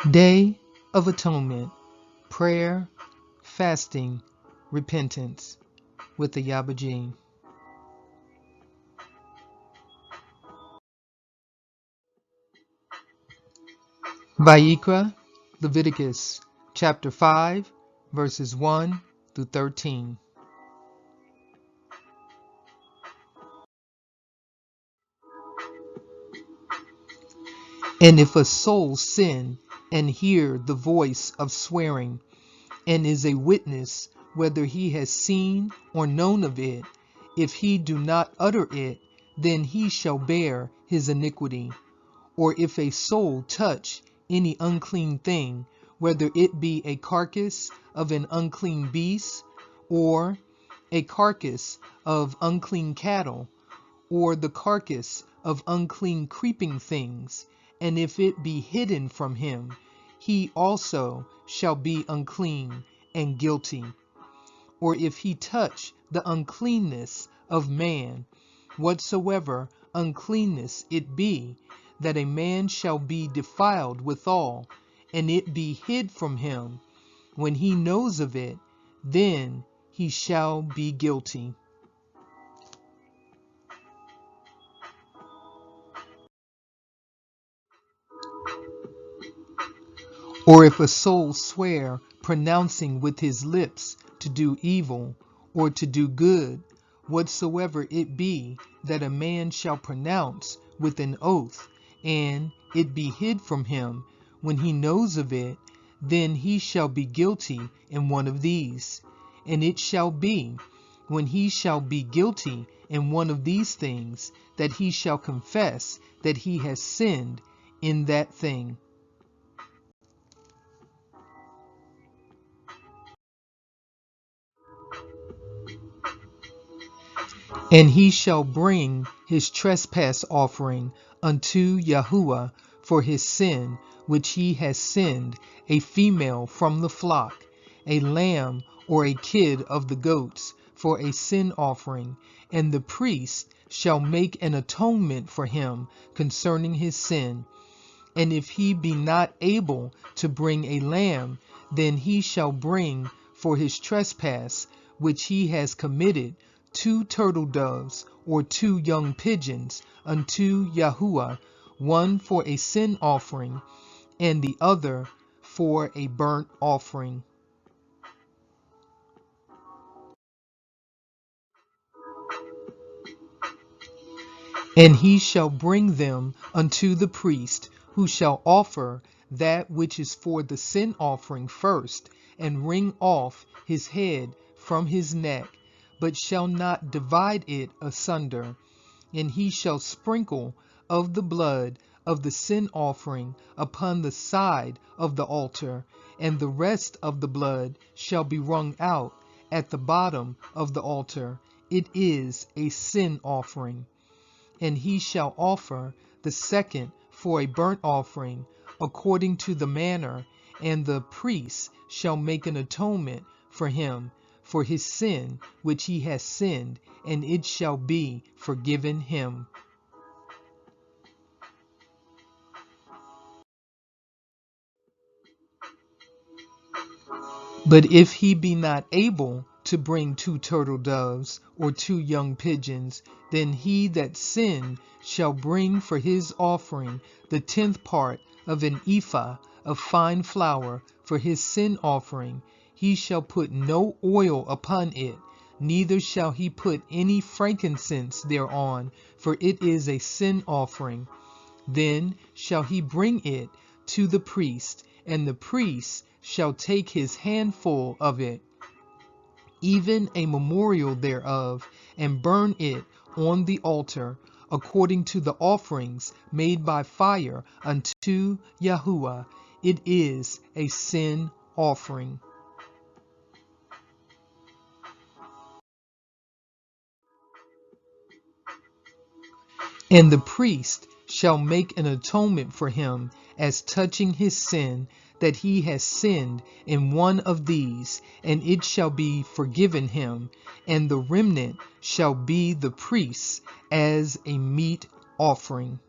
Day of Atonement, Prayer, Fasting, Repentance with Ayaba. Vayiqra-Leviticus Chapter 5, verses 1 through 13. And if a soul sin and hear the voice of swearing, and is a witness whether he has seen or known of it, if he do not utter it, then he shall bear his iniquity. Or if a soul touch any unclean thing, whether it be a carcass of an unclean beast, or a carcass of unclean cattle, or the carcass of unclean creeping things, and if it be hidden from him, he also shall be unclean and guilty. Or if he touch the uncleanness of man, whatsoever uncleanness it be, that a man shall be defiled withal, and it be hid from him, when he knows of it, then he shall be guilty. Or if a soul swear, pronouncing with his lips to do evil, or to do good, whatsoever it be that a man shall pronounce with an oath, and it be hid from him, when he knows of it, then he shall be guilty in one of these. And it shall be, when he shall be guilty in one of these things, that he shall confess that he has sinned in that thing. And he shall bring his trespass offering unto Yahuwah for his sin, which he has sinned, a female from the flock, a lamb or a kid of the goats, for a sin offering. And the priest shall make an atonement for him concerning his sin. And if he be not able to bring a lamb, then he shall bring for his trespass which he has committed 2 turtle doves or 2 young pigeons unto Yahuwah, one for a sin offering, and the other for a burnt offering. And he shall bring them unto the priest, who shall offer that which is for the sin offering first, and wring off his head from his neck, but shall not divide it asunder. And he shall sprinkle of the blood of the sin offering upon the side of the altar, and the rest of the blood shall be wrung out at the bottom of the altar. It is a sin offering. And he shall offer the second for a burnt offering, according to the manner, and the priest shall make an atonement for him for his sin which he has sinned, and it shall be forgiven him. But if he be not able to bring 2 turtle doves or 2 young pigeons, then he that sinned shall bring for his offering the 10th part of an ephah of fine flour for his sin offering. He shall put no oil upon it, neither shall he put any frankincense thereon, for it is a sin offering. Then shall he bring it to the priest, and the priest shall take his handful of it, even a memorial thereof, and burn it on the altar, according to the offerings made by fire unto Yahuwah. It is a sin offering. And the priest shall make an atonement for him as touching his sin, that he has sinned in one of these, and it shall be forgiven him, and the remnant shall be the priest's as a meat offering.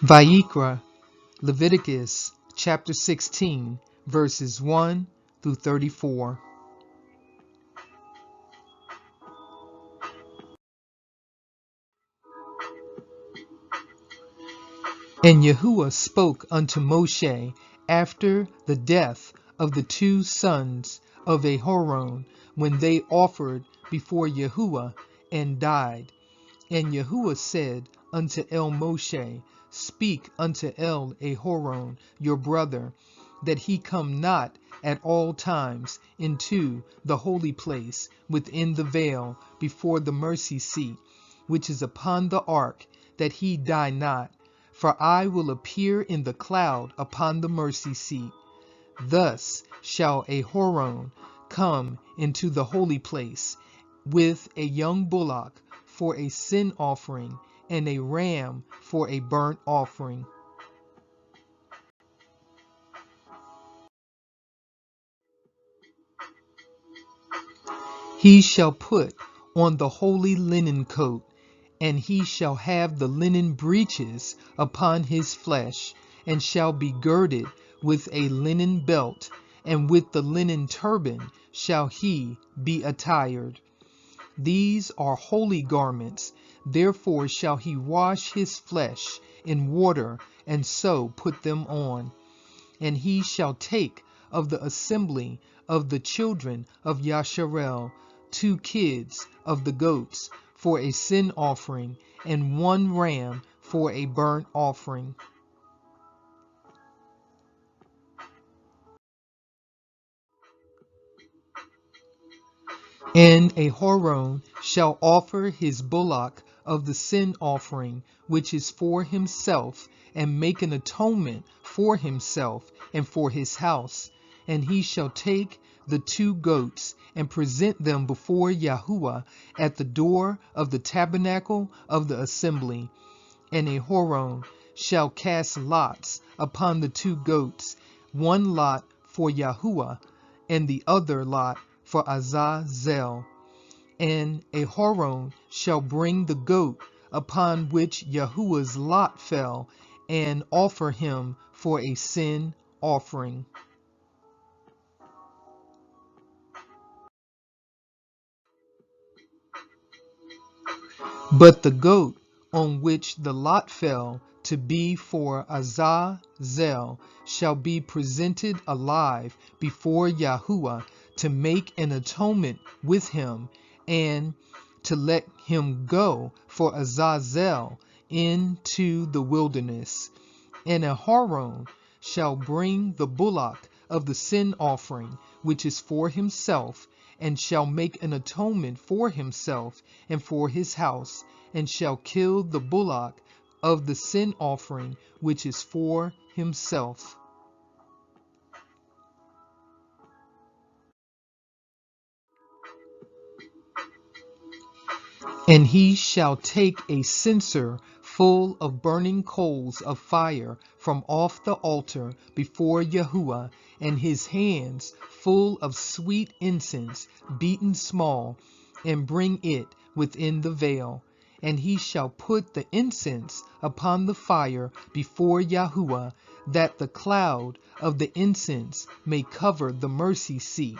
Vayiqra-Leviticus Chapter 16, verses 1 through 34. And Yahuwah spoke unto Moshe after the death of the two sons of Aharon, when they offered before Yahuwah and died. And Yahuwah said unto El Moshe, Speak unto El Aharon your brother, that he come not at all times into the holy place within the veil before the mercy seat, which is upon the ark, that he die not. For I will appear in the cloud upon the mercy seat. Thus shall Aharon come into the holy place with a young bullock for a sin offering and a ram for a burnt offering. He shall put on the holy linen coat, and he shall have the linen breeches upon his flesh, and shall be girded with a linen belt, and with the linen turban shall he be attired. These are holy garments, therefore shall he wash his flesh in water, and so put them on. And he shall take of the assembly of the children of Yasharel 2 kids of the goats for a sin offering, and 1 ram for a burnt offering. And Aharon shall offer his bullock of the sin offering, which is for himself, and make an atonement for himself and for his house. And he shall take the 2 goats and present them before Yahuwah at the door of the tabernacle of the assembly. And Aharon shall cast lots upon the 2 goats, 1 lot for Yahuwah, and the other lot for Azazel. And Aharon shall bring the goat upon which Yahuwah's lot fell, and offer him for a sin offering. But the goat on which the lot fell to be for Azazel shall be presented alive before Yahuwah, to make an atonement with him, and to let him go for Azazel into the wilderness. And Aharon shall bring the bullock of the sin offering, which is for himself, and shall make an atonement for himself and for his house, and shall kill the bullock of the sin offering, which is for himself. And he shall take a censer full of burning coals of fire from off the altar before Yahuwah, and his hands full of sweet incense beaten small, and bring it within the veil. And he shall put the incense upon the fire before Yahuwah, that the cloud of the incense may cover the mercy seat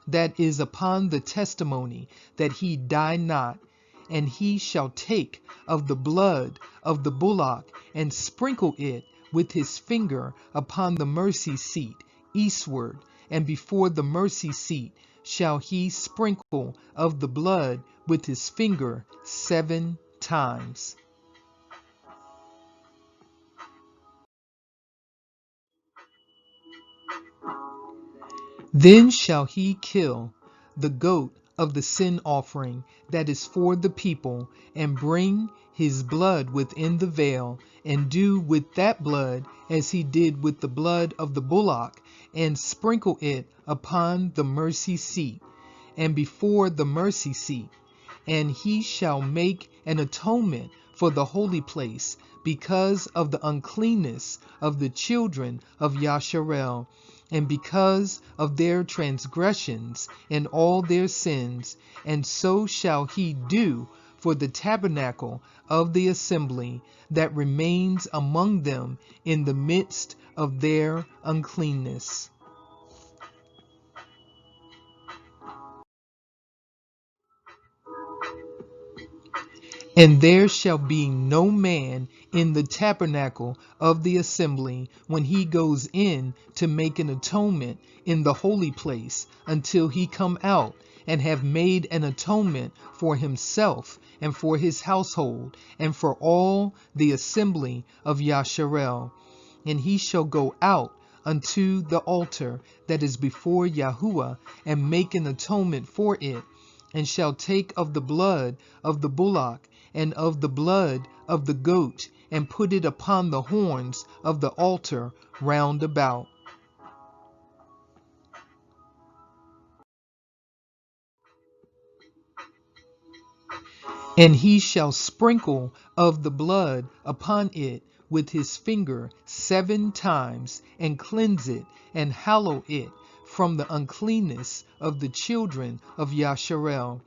that is upon the testimony, that he die not. And he shall take of the blood of the bullock, and sprinkle it with his finger upon the mercy seat eastward, and before the mercy seat shall he sprinkle of the blood with his finger 7 times. Then shall he kill the goat of the sin offering that is for the people, and bring his blood within the veil, and do with that blood as he did with the blood of the bullock, and sprinkle it upon the mercy seat, and before the mercy seat. And he shall make an atonement for the holy place, because of the uncleanness of the children of Yasharel, and because of their transgressions and all their sins, and so shall he do for the tabernacle of the assembly that remains among them in the midst of their uncleanness. And there shall be no man in the tabernacle of the assembly when he goes in to make an atonement in the holy place until he come out and have made an atonement for himself and for his household and for all the assembly of Yasharel. And he shall go out unto the altar that is before Yahuwah and make an atonement for it, and shall take of the blood of the bullock and of the blood of the goat, and put it upon the horns of the altar round about. And he shall sprinkle of the blood upon it with his finger 7 times, and cleanse it, and hallow it from the uncleanness of the children of Yasharel.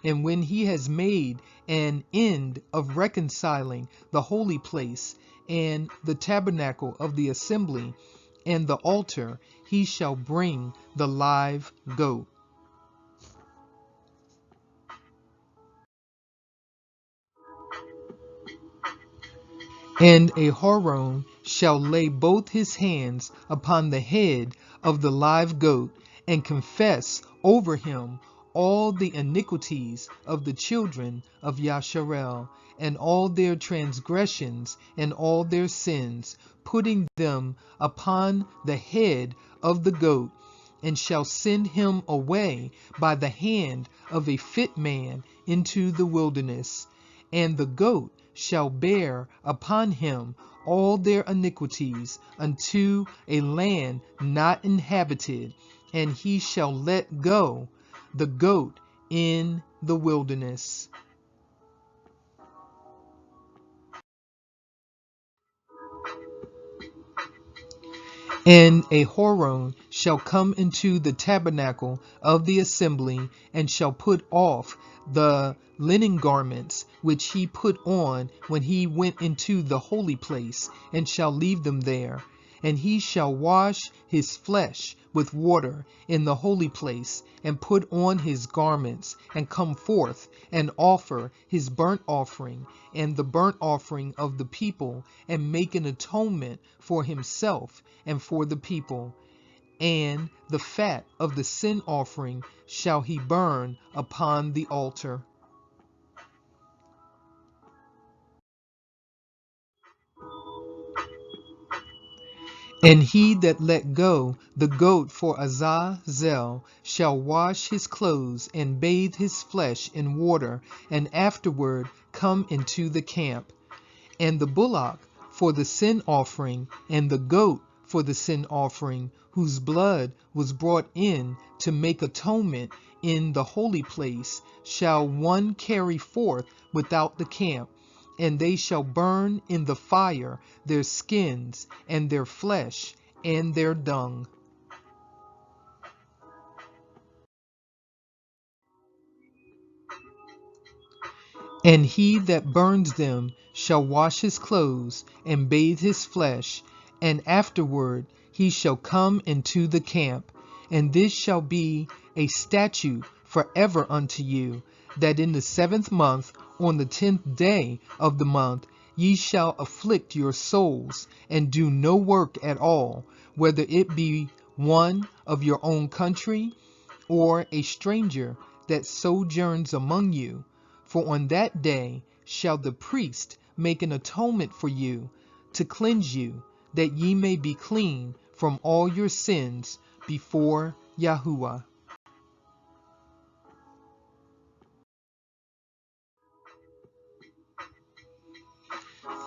And when he has made an end of reconciling the holy place, and the tabernacle of the assembly, and the altar, he shall bring the live goat. And Aharon shall lay both his hands upon the head of the live goat, and confess over him all the iniquities of the children of Yasharel, and all their transgressions and all their sins, putting them upon the head of the goat, and shall send him away by the hand of a fit man into the wilderness. And the goat shall bear upon him all their iniquities unto a land not inhabited, and he shall let go the goat in the wilderness. And Aharon shall come into the tabernacle of the assembly, and shall put off the linen garments which he put on when he went into the holy place, and shall leave them there. And he shall wash his flesh with water in the holy place, and put on his garments, and come forth, and offer his burnt offering and the burnt offering of the people, and make an atonement for himself and for the people. And the fat of the sin offering shall he burn upon the altar. And he that let go the goat for Azazel shall wash his clothes and bathe his flesh in water, and afterward come into the camp. And the bullock for the sin offering, and the goat for the sin offering, whose blood was brought in to make atonement in the holy place, shall one carry forth without the camp. And they shall burn in the fire their skins and their flesh and their dung. And he that burns them shall wash his clothes and bathe his flesh, and afterward he shall come into the camp. And this shall be a statute forever unto you, that in the 7th month, on the 10th day of the month, ye shall afflict your souls, and do no work at all, whether it be one of your own country, or a stranger that sojourns among you. For on that day shall the priest make an atonement for you, to cleanse you, that ye may be clean from all your sins before Yahuwah.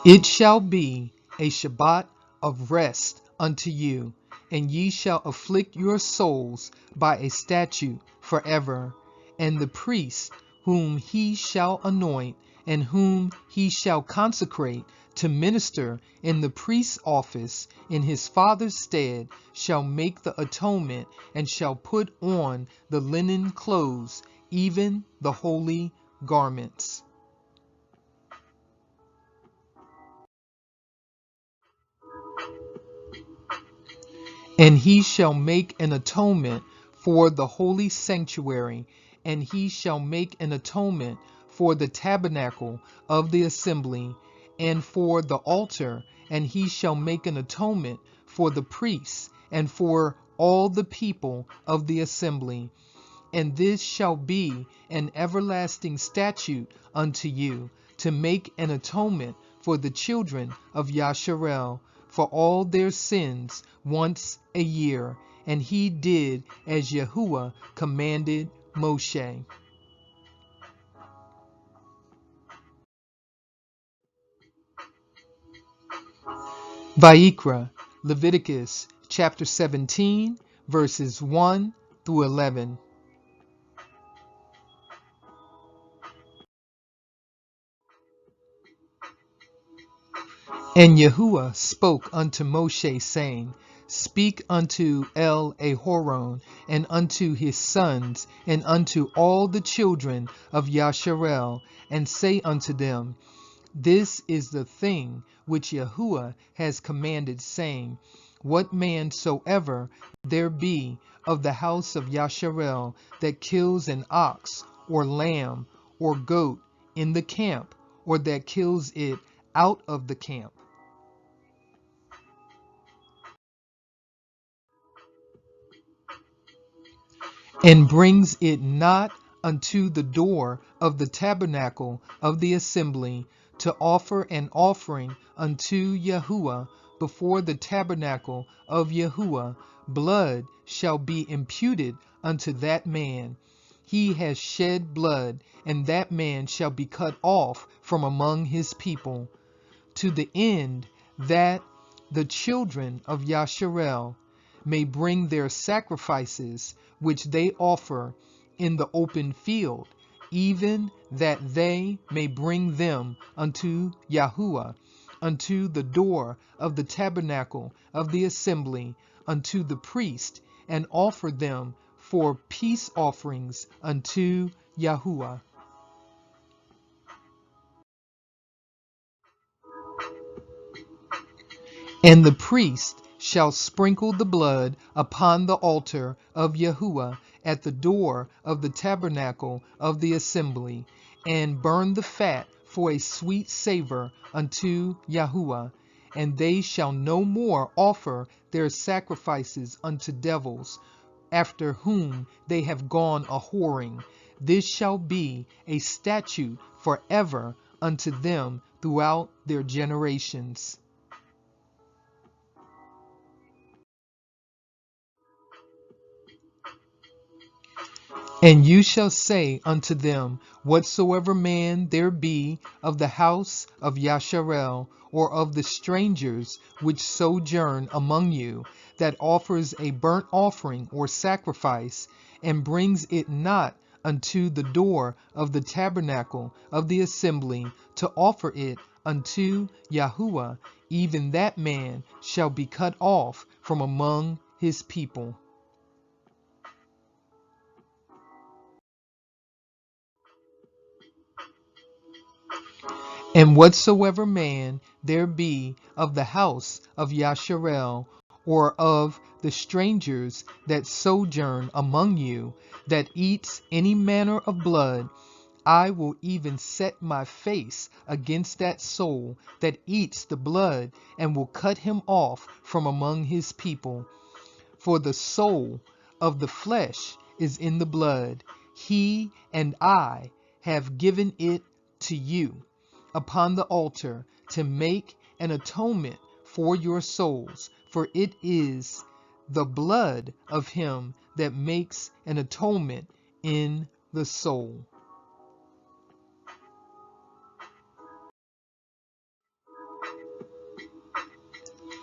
It shall be a Shabbat of rest unto you, and ye shall afflict your souls by a statute forever. And the priest whom he shall anoint, and whom he shall consecrate to minister in the priest's office in his father's stead, shall make the atonement, and shall put on the linen clothes, even the holy garments. And he shall make an atonement for the holy sanctuary, and he shall make an atonement for the tabernacle of the assembly, and for the altar, and he shall make an atonement for the priests, and for all the people of the assembly. And this shall be an everlasting statute unto you, to make an atonement for the children of Yasharel for all their sins once a year. And he did as Yahuwah commanded Moshe. Vayiqra, Leviticus chapter 17, verses 1 through 11. And Yahuwah spoke unto Moshe, saying, Speak unto El-Ahoron, and unto his sons, and unto all the children of Yasharel, and say unto them, This is the thing which Yahuwah has commanded, saying, What man soever there be of the house of Yasharel that kills an ox, or lamb, or goat in the camp, or that kills it out of the camp, and brings it not unto the door of the tabernacle of the assembly, to offer an offering unto Yahuwah before the tabernacle of Yahuwah, blood shall be imputed unto that man. He has shed blood, and that man shall be cut off from among his people, to the end that the children of Yasharel may bring their sacrifices which they offer in the open field, even that they may bring them unto Yahuwah, unto the door of the tabernacle of the assembly, unto the priest, and offer them for peace offerings unto Yahuwah. And the priest shall sprinkle the blood upon the altar of Yahuwah at the door of the tabernacle of the assembly, and burn the fat for a sweet savor unto Yahuwah. And they shall no more offer their sacrifices unto devils, after whom they have gone a whoring. This shall be a statute forever unto them throughout their generations. And you shall say unto them, Whatsoever man there be of the house of Yasharel, or of the strangers which sojourn among you, that offers a burnt offering or sacrifice, and brings it not unto the door of the tabernacle of the assembly, to offer it unto Yahuwah, even that man shall be cut off from among his people. And whatsoever man there be of the house of Yasharel, or of the strangers that sojourn among you, that eats any manner of blood, I will even set my face against that soul that eats the blood, and will cut him off from among his people. For the soul of the flesh is in the blood. He and I have given it to you upon the altar to make an atonement for your souls, for it is the blood of him that makes an atonement in the soul.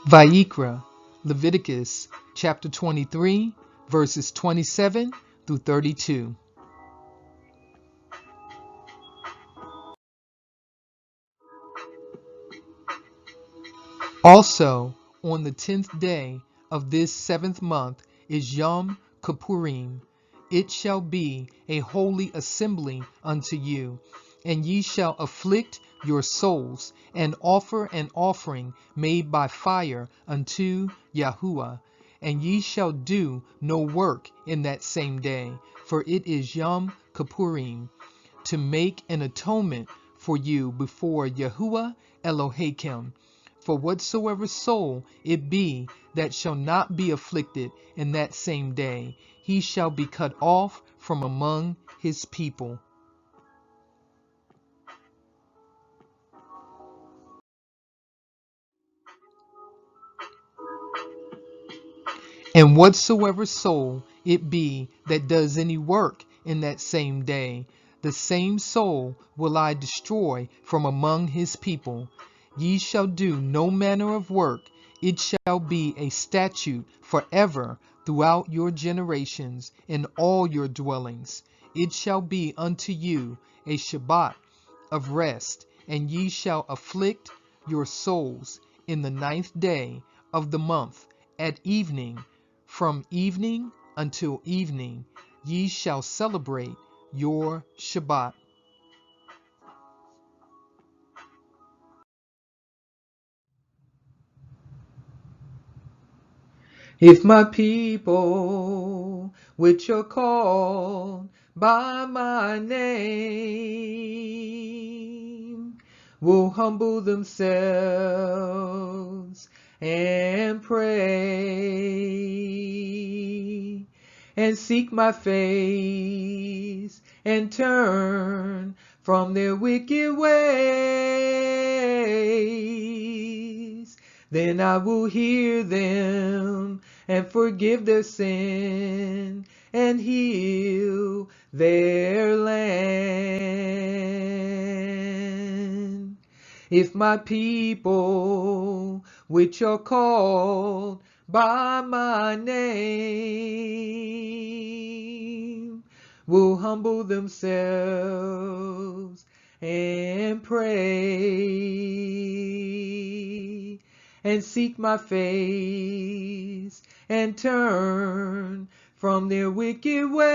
Vayiqra, Leviticus chapter 23, verses 27 through 32. Also, on the 10th day of this 7th month is Yom Kippurim. It shall be a holy assembly unto you, and ye shall afflict your souls, and offer an offering made by fire unto Yahuwah. and ye shall do no work in that same day, for it is Yom Kippurim, to make an atonement for you before Yahuwah Elohim. For whatsoever soul it be that shall not be afflicted in that same day, he shall be cut off from among his people. And whatsoever soul it be that does any work in that same day, the same soul will I destroy from among his people. Ye shall do no manner of work, it shall be a statute forever throughout your generations in all your dwellings. It shall be unto you a Shabbat of rest, and ye shall afflict your souls in the 9th day of the month at evening. From evening until evening, ye shall celebrate your Shabbat. If my people, which are called by my name, will humble themselves and pray and seek my face and turn from their wicked ways, then I will hear them and forgive their sin and heal their land. If my people, which are called by my name, will humble themselves and pray and seek my face and turn from their wicked ways,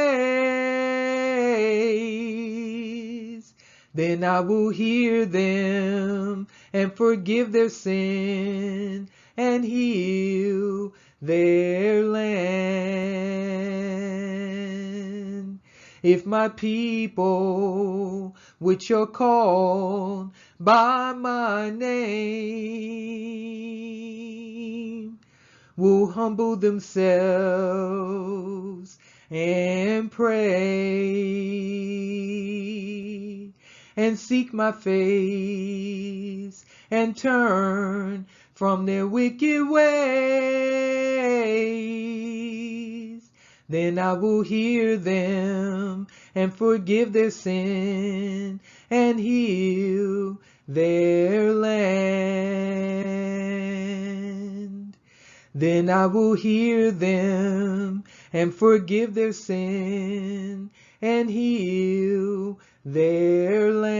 then I will hear them and forgive their sin and heal their land. If my people, which are called by my name, will humble themselves and pray and seek my face and turn from their wicked ways, then I will hear them and forgive their sin and heal their land. Then I will hear them and forgive their sin and heal their land.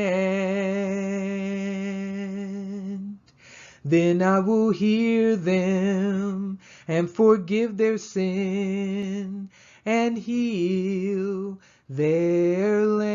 Then I will hear them and forgive their sin and heal their land.